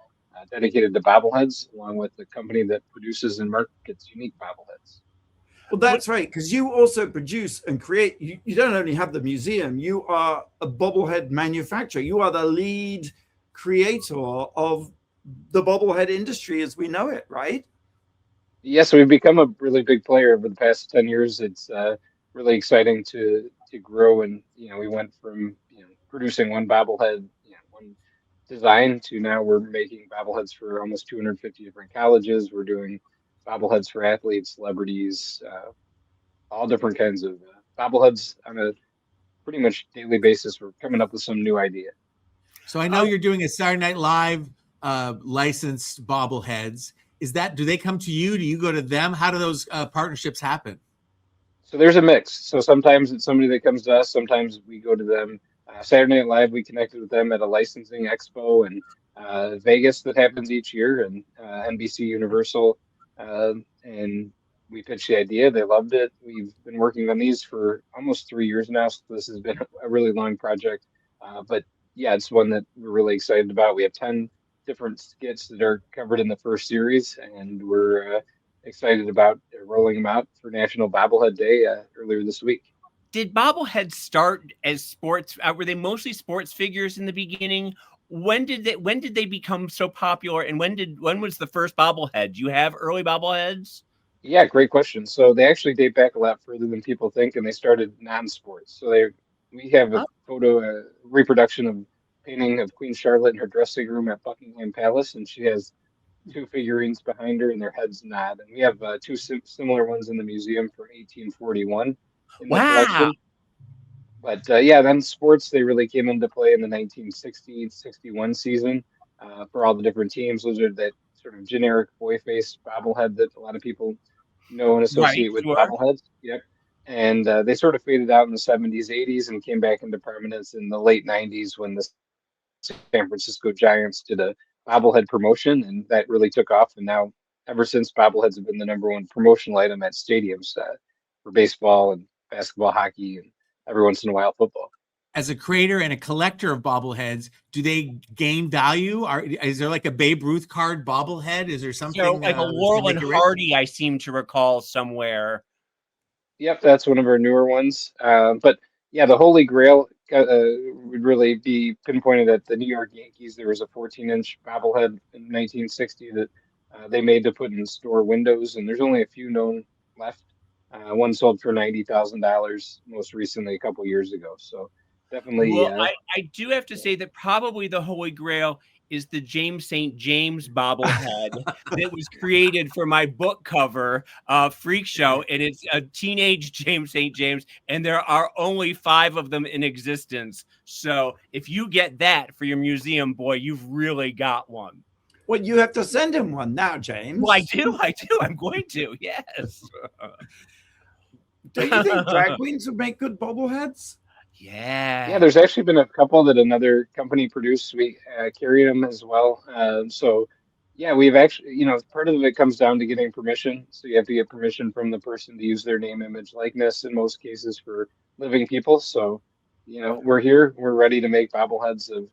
dedicated to bobbleheads, along with the company that produces and markets unique bobbleheads. Well, that's right, because you also produce and create. You don't only have the museum, you are a bobblehead manufacturer. You are the lead creator of the bobblehead industry as we know it, right? Yes, we've become a really big player over the past 10 years. It's really exciting to grow, and we went from producing one bobblehead, one design, to now we're making bobbleheads for almost 250 different colleges. We're doing bobbleheads for athletes, celebrities, all different kinds of bobbleheads on a pretty much daily basis. We're coming up with some new idea. So I know you're doing a Saturday Night Live licensed bobbleheads. Do they come to you? Do you go to them? How do those partnerships happen? So there's a mix. So sometimes it's somebody that comes to us. Sometimes we go to them. Saturday Night Live, we connected with them at a licensing expo in Vegas that happens each year, and NBC Universal. And we pitched the idea. They loved it. We've been working on these for almost 3 years now. So this has been a really long project. But yeah, it's one that we're really excited about. We have 10 different skits that are covered in the first series, and we're excited about rolling them out for National Bobblehead Day earlier this week. Did bobbleheads start as sports? Were they mostly sports figures in the beginning, when did they become so popular, and when was the first bobblehead? Do you have early bobbleheads? Yeah, great question. So they actually date back a lot further than people think, and they started non-sports. So we have a reproduction of painting of Queen Charlotte in her dressing room at Buckingham Palace, and she has 2 figurines behind her, and their heads nod. And we have 2 similar ones in the museum from 1841 in the collection. But then sports, they really came into play in the 1960-61 season for all the different teams. Those are that sort of generic boy face bobblehead that a lot of people know and associate with bobbleheads. Yep. And they sort of faded out in the 70s, 80s, and came back into prominence in the late 90s when the San Francisco Giants did a bobblehead promotion, and that really took off. And now, ever since, bobbleheads have been the #1 promotional item at stadiums for baseball and basketball, hockey, and every once in a while football. As a creator and a collector of bobbleheads, do they gain value? Is there like a Babe Ruth card bobblehead? Is there something like a Laurel and Hardy? I seem to recall somewhere. Yep, that's one of our newer ones. But yeah, the Holy Grail would really be pinpointed at the New York Yankees. There was a 14-inch bobblehead in 1960 that they made to put in store windows, and there's only a few known left. One sold for $90,000 most recently a couple years ago. So definitely. Well, I do have to say that probably the Holy Grail is the James St. James bobblehead that was created for my book cover, Freak Show, and it's a teenage James St. James, and there are only 5 of them in existence. So if you get that for your museum, boy, you've really got one. Well, you have to send him one now, James. Well, I do. I'm going to. Yes. Don't you think drag queens would make good bobbleheads? Yeah, there's actually been a couple that another company produced. We carry them as well. So yeah, we've actually, part of it comes down to getting permission. So you have to get permission from the person to use their name, image, likeness in most cases for living people. So, we're here. We're ready to make bobbleheads of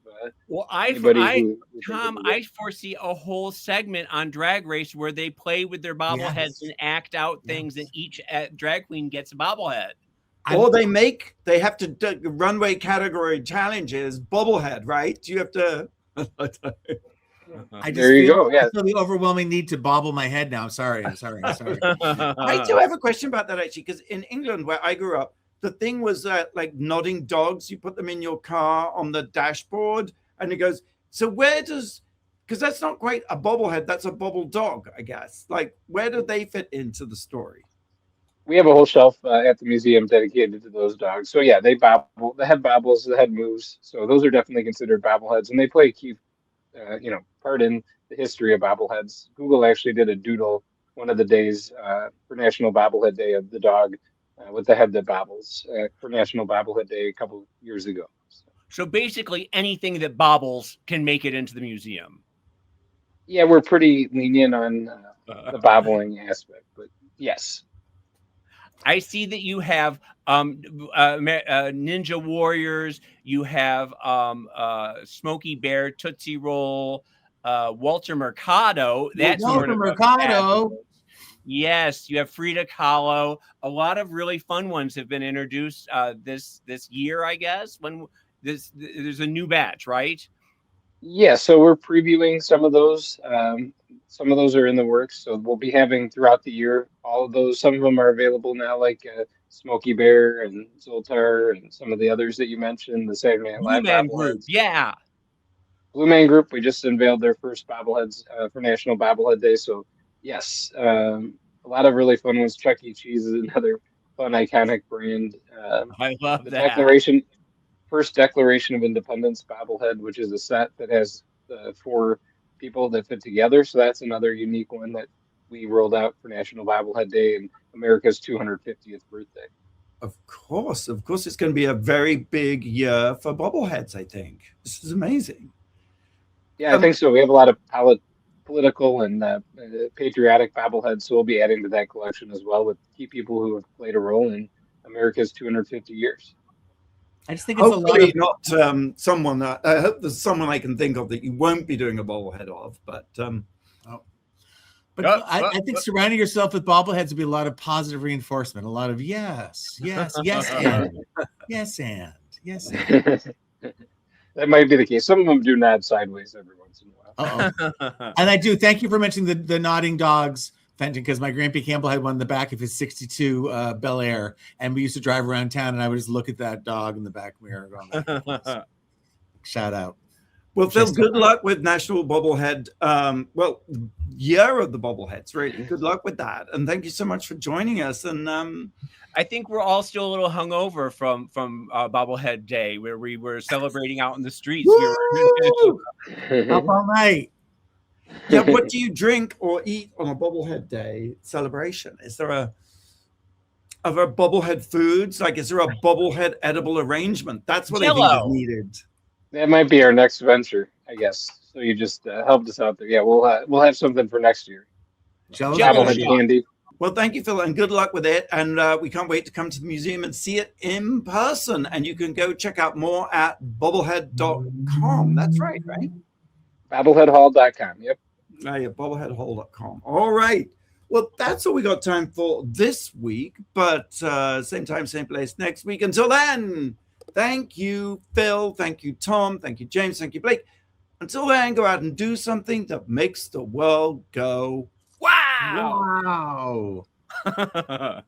Tom, I foresee a whole segment on Drag Race where they play with their bobbleheads and act out things, and each drag queen gets a bobblehead. Or they have to do runway category challenges, bobblehead, right? You have to. There you go. Yeah. I feel the overwhelming need to bobble my head now. Sorry. I do have a question about that, actually, because in England, where I grew up, the thing was like nodding dogs. You put them in your car on the dashboard, and it goes. So because that's not quite a bobblehead, that's a bobble dog, I guess. Like, where do they fit into the story? We have a whole shelf at the museum dedicated to those dogs. So yeah, they bobble. The head bobbles, the head moves. So those are definitely considered bobbleheads, and they play a key, part in the history of bobbleheads. Google actually did a doodle one of the days for National Bobblehead Day of the dog with the head that bobbles for National Bobblehead Day a couple years ago. So basically, anything that bobbles can make it into the museum. Yeah, we're pretty lenient on the bobbling aspect, but yes. I see that you have Ninja Warriors, you have Smokey Bear, Tootsie Roll, Walter Mercado. That's Walter Mercado. Yes, you have Frida Kahlo. A lot of really fun ones have been introduced this year, I guess. When there's a new batch, right? Yeah, so we're previewing some of those. Some of those are in the works, so we'll be having throughout the year all of those. Some of them are available now, like Smokey Bear and Zoltar and some of the others that you mentioned, the Saturday Night Live Blue Man Group. Yeah. Blue Man Group, we just unveiled their first bobbleheads for National Bobblehead Day. So, yes, a lot of really fun ones. Chuck E. Cheese is another fun, iconic brand. I love that. First Declaration of Independence bobblehead, which is a set that has 4 people that fit together. So that's another unique one that we rolled out for National Bobblehead Day and America's 250th birthday. Of course, it's going to be a very big year for bobbleheads, I think. This is amazing. Yeah, I think so. We have a lot of political and patriotic bobbleheads, so we'll be adding to that collection as well with key people who have played a role in America's 250 years. I just think it's hopefully not someone. I hope there's someone I can think of that you won't be doing a bobblehead of. But I think surrounding yourself with bobbleheads would be a lot of positive reinforcement. A lot of yes, and. That might be the case. Some of them do nod sideways every once in a while. Uh-oh. And I do thank you for mentioning the nodding dogs, Fenton, because my Grandpa Campbell had one in the back of his 62 Bel Air, and we used to drive around town, and I would just look at that dog in the back mirror going, shout out. Well, Phil, good luck with National Bobblehead. Year of the Bobbleheads, really. Good luck with that. And thank you so much for joining us. And I think we're all still a little hungover from Bobblehead Day, where we were celebrating out in the streets. Up all night. Yeah, what do you drink or eat on a Bobblehead Day celebration? Is there are there Bobblehead foods? Like, is there a Bobblehead edible arrangement? That's what I think is needed. That might be our next venture, I guess. So you just helped us out there. Yeah, we'll have something for next year. Bobblehead candy. Well, thank you, Phil, and good luck with it. And we can't wait to come to the museum and see it in person. And you can go check out more at bobblehead.com. That's right? Bobbleheadhall.com. Yep. Yeah, bobbleheadhall.com. All right. Well, that's all we got time for this week. But same time, same place next week. Until then, thank you, Phil. Thank you, Tom. Thank you, James. Thank you, Blake. Until then, go out and do something that makes the world go, wow. Wow.